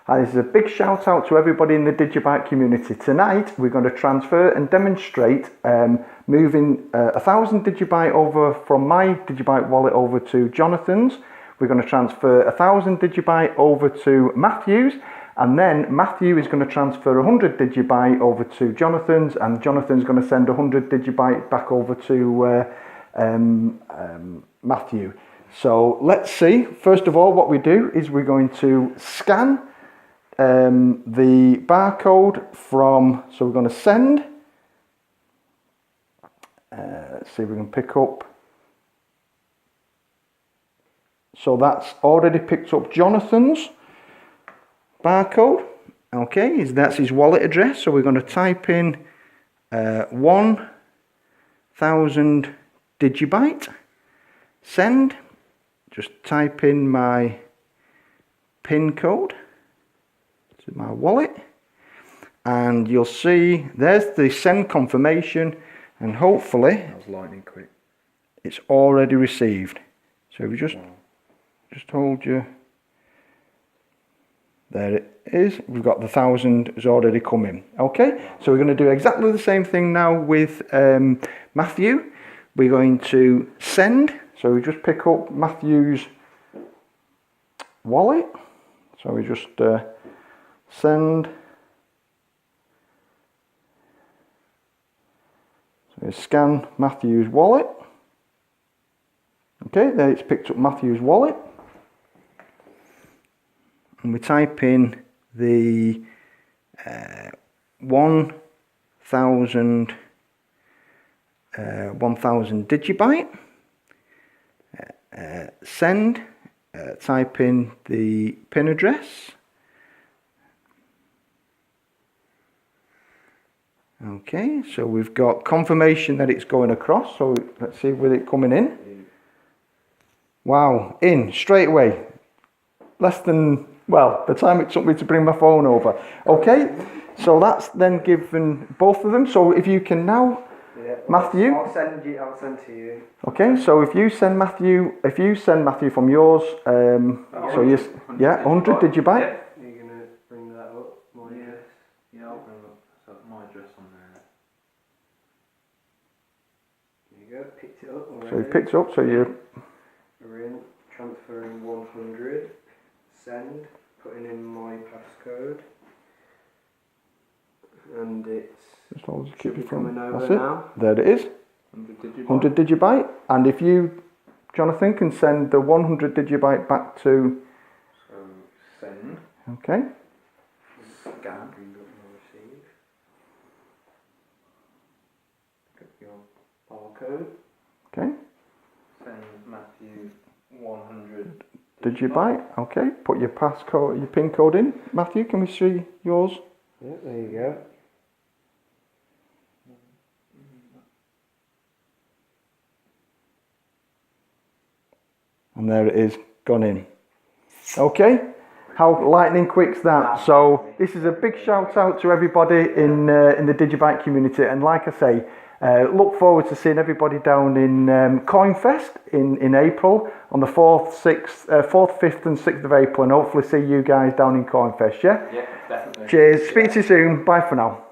And this is a big shout out to everybody in the DigiByte community. Tonight we're going to transfer and demonstrate moving 1,000 DigiByte over from my DigiByte wallet over to Jonathan's. We're going to transfer 1,000 DigiByte over to Matthew's, and then Matthew is going to transfer 100 DigiByte over to Jonathan's, and Jonathan's going to send 100 DigiByte back over to Matthew. So let's see. First of all, what we do is we're going to scan the barcode from, so we're going to send, let's see if we can pick up, so that's already picked up Jonathan's barcode. Okay, that's his wallet address, so we're going to type in 1,000 DigiByte, send, just type in my PIN code to my wallet, and you'll see there's the send confirmation, and hopefully that was lightning quick. It's already received. So if you just hold you, there it is, we've got the 1,000 has already come in. Okay, so we're going to do exactly the same thing now with Matthew. We're going to send, so we just pick up Matthew's wallet, so we just send, so we scan Matthew's wallet. Okay, there it's picked up Matthew's wallet, and we type in the 1,000 DigiByte, send, type in the PIN address. Okay, so we've got confirmation that it's going across, so let's see with it coming in. Wow, in straight away. Less than, well, the time it took me to bring my phone over. Okay, so that's then given both of them. So if you can now, yeah, Matthew. I'll send to you. Okay, so if you send Matthew from yours, so you, yeah, 100 DigiByte. Yeah. You're gonna bring that up. Yeah, I'll bring up my address on there. There you go. Picked it up already. So you picked up. So you're in, transferring 100. Send. Putting in my passcode. And it's just hold the keep it coming over that's now. It. There it is. 100 DigiByte. And if you, Jonathan, can send the 100 DigiByte back to. So send. Okay. Scan. Bring up and receive. Got your barcode. Okay. Send Matthew 100 DigiByte. Okay. Put your passcode, your PIN code in. Matthew, can we see yours? Yeah, there you go. And there it is, gone in. Okay, how lightning quick's that? So this is a big shout out to everybody in the DigiByte community, and like I say, look forward to seeing everybody down in CoinFest in April on the 4th, 5th and 6th of April, and hopefully see you guys down in CoinFest, yeah? Yeah, definitely. Cheers, speak to you soon, bye for now.